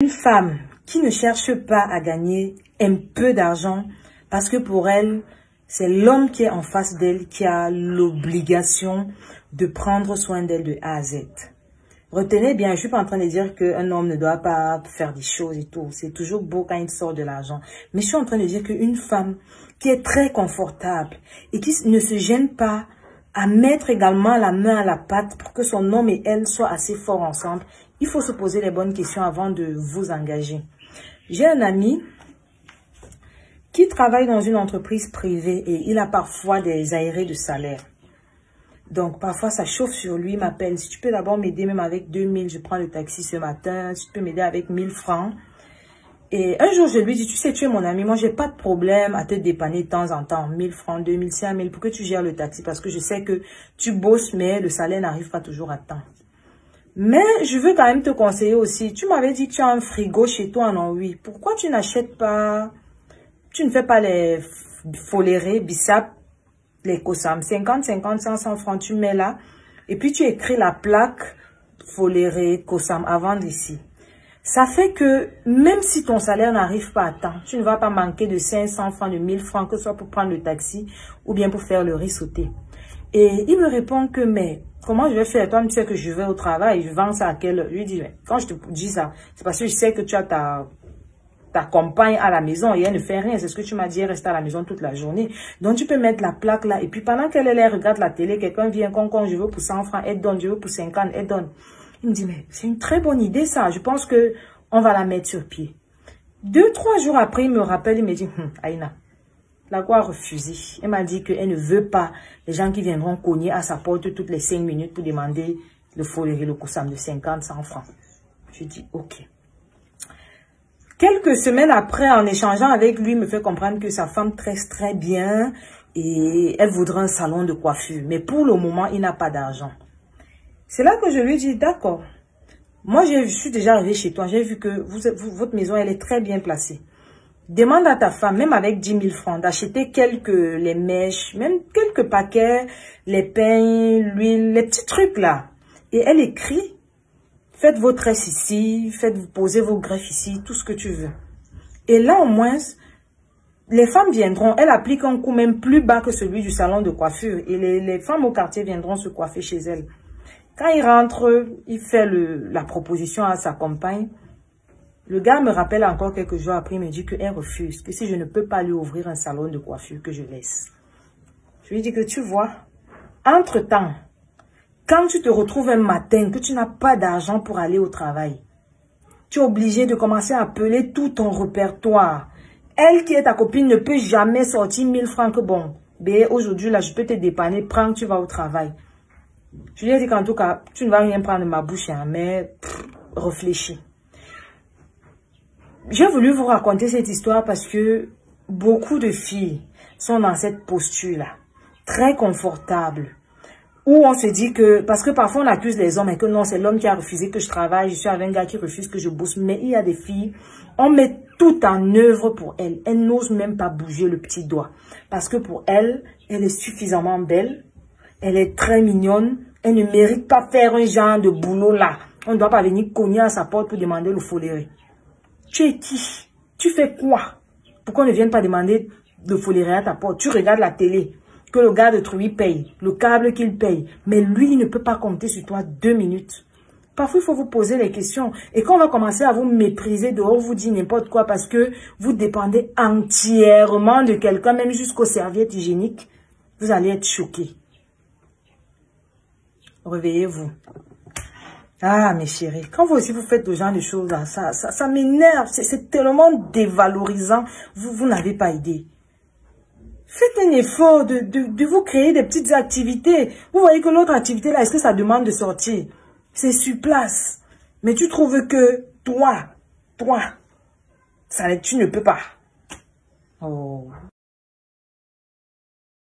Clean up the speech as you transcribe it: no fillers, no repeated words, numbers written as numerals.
Une femme qui ne cherche pas à gagner un peu d'argent parce que pour elle, c'est l'homme qui est en face d'elle qui a l'obligation de prendre soin d'elle de A à Z. Retenez bien, je ne suis pas en train de dire qu'un homme ne doit pas faire des choses et tout. C'est toujours beau quand il sort de l'argent. Mais je suis en train de dire qu'une femme qui est très confortable et qui ne se gêne pas à mettre également la main à la pâte pour que son homme et elle soient assez forts ensemble, il faut se poser les bonnes questions avant de vous engager. J'ai un ami qui travaille dans une entreprise privée et il a parfois des aérés de salaire. Donc, parfois, ça chauffe sur lui, il m'appelle. Si tu peux d'abord m'aider, même avec 2000, je prends le taxi ce matin. Si tu peux m'aider avec 1000 francs. Et un jour, je lui dis, tu sais, tu es mon ami. Moi, j'ai pas de problème à te dépanner de temps en temps. 1000 francs, 2000, 5000 pour que tu gères le taxi. Parce que je sais que tu bosses, mais le salaire n'arrive pas toujours à temps. Mais je veux quand même te conseiller aussi. Tu m'avais dit que tu as un frigo chez toi, non? Oui. Pourquoi tu n'achètes pas... Tu ne fais pas les folérés, bissap, les Kosam, 50, 50, 100 francs, tu mets là. Et puis tu écris la plaque foléré, Kosam à vendre ici. Ça fait que même si ton salaire n'arrive pas à temps, tu ne vas pas manquer de 500 francs, de 1000 francs, que ce soit pour prendre le taxi ou bien pour faire le riz sauté. Et il me répond que, mais comment je vais faire? Toi, tu sais que je vais au travail, je vends ça à quelle heure? Je lui dis, mais quand je te dis ça, c'est parce que je sais que tu as ta compagne à la maison et elle ne fait rien. C'est ce que tu m'as dit, elle reste à la maison toute la journée. Donc, tu peux mettre la plaque là. Et puis, pendant qu'elle regarde la télé, quelqu'un vient, je veux pour 100 francs, elle donne, je veux pour 50, elle donne. Il me dit, mais c'est une très bonne idée ça. Je pense que on va la mettre sur pied. 2-3 jours après, il me rappelle, il me dit, Aïna, la quoi a refusé. Elle m'a dit qu'elle ne veut pas les gens qui viendront cogner à sa porte toutes les 5 minutes pour demander le foléré, le Kosam de 50, 100 francs. Je dis, ok. Quelques semaines après, en échangeant avec lui, il me fait comprendre que sa femme tresse très bien et elle voudrait un salon de coiffure. Mais pour le moment, il n'a pas d'argent. C'est là que je lui dis, d'accord. Moi, je suis déjà arrivée chez toi. J'ai vu que votre maison, elle est très bien placée. Demande à ta femme, même avec 10 000 francs, d'acheter les mèches, même quelques paquets, les peignes, l'huile, les petits trucs là. Et elle écrit. Faites vos tresses ici, posez vos greffes ici, tout ce que tu veux. Et là, au moins, les femmes viendront, elles appliquent un coût même plus bas que celui du salon de coiffure. Et les femmes au quartier viendront se coiffer chez elles. Quand il rentre, il fait la proposition à sa compagne. Le gars me rappelle encore quelques jours après, il me dit qu'elle refuse, que si je ne peux pas lui ouvrir un salon de coiffure, que je laisse. Je lui dis que tu vois, entre-temps, quand tu te retrouves un matin que tu n'as pas d'argent pour aller au travail, tu es obligé de commencer à appeler tout ton répertoire. Elle qui est ta copine ne peut jamais sortir 1000 francs que bon, aujourd'hui là je peux te dépanner, prends, tu vas au travail. Je lui ai dit qu'en tout cas, tu ne vas rien prendre de ma bouche, hein, mais réfléchis. J'ai voulu vous raconter cette histoire parce que beaucoup de filles sont dans cette posture-là, très confortable. Où on se dit que, parce que parfois on accuse les hommes et que non, c'est l'homme qui a refusé que je travaille, je suis avec un gars qui refuse que je bosse. Mais il y a des filles, on met tout en œuvre pour elles. Elles n'osent même pas bouger le petit doigt. Parce que pour elle, elle est suffisamment belle, elle est très mignonne, elle ne mérite pas faire un genre de boulot là. On ne doit pas venir cogner à sa porte pour demander le foléré. Tu es qui? Tu fais quoi? Pourquoi on ne vient pas demander le foléré à ta porte? Tu regardes la télé. Que le gars de Trouy paye, le câble qu'il paye. Mais lui, il ne peut pas compter sur toi 2 minutes. Parfois, il faut vous poser les questions. Et quand on va commencer à vous mépriser dehors, vous dire n'importe quoi parce que vous dépendez entièrement de quelqu'un, même jusqu'aux serviettes hygiéniques, vous allez être choqués. Réveillez-vous. Ah, mes chéris, quand vous aussi vous faites ce genre de choses, là, ça m'énerve. C'est tellement dévalorisant. Vous n'avez pas idée. Faites un effort de vous créer des petites activités. Vous voyez que l'autre activité là, est-ce que ça demande de sortir? C'est sur place. Mais tu trouves que toi, tu ne peux pas. Oh.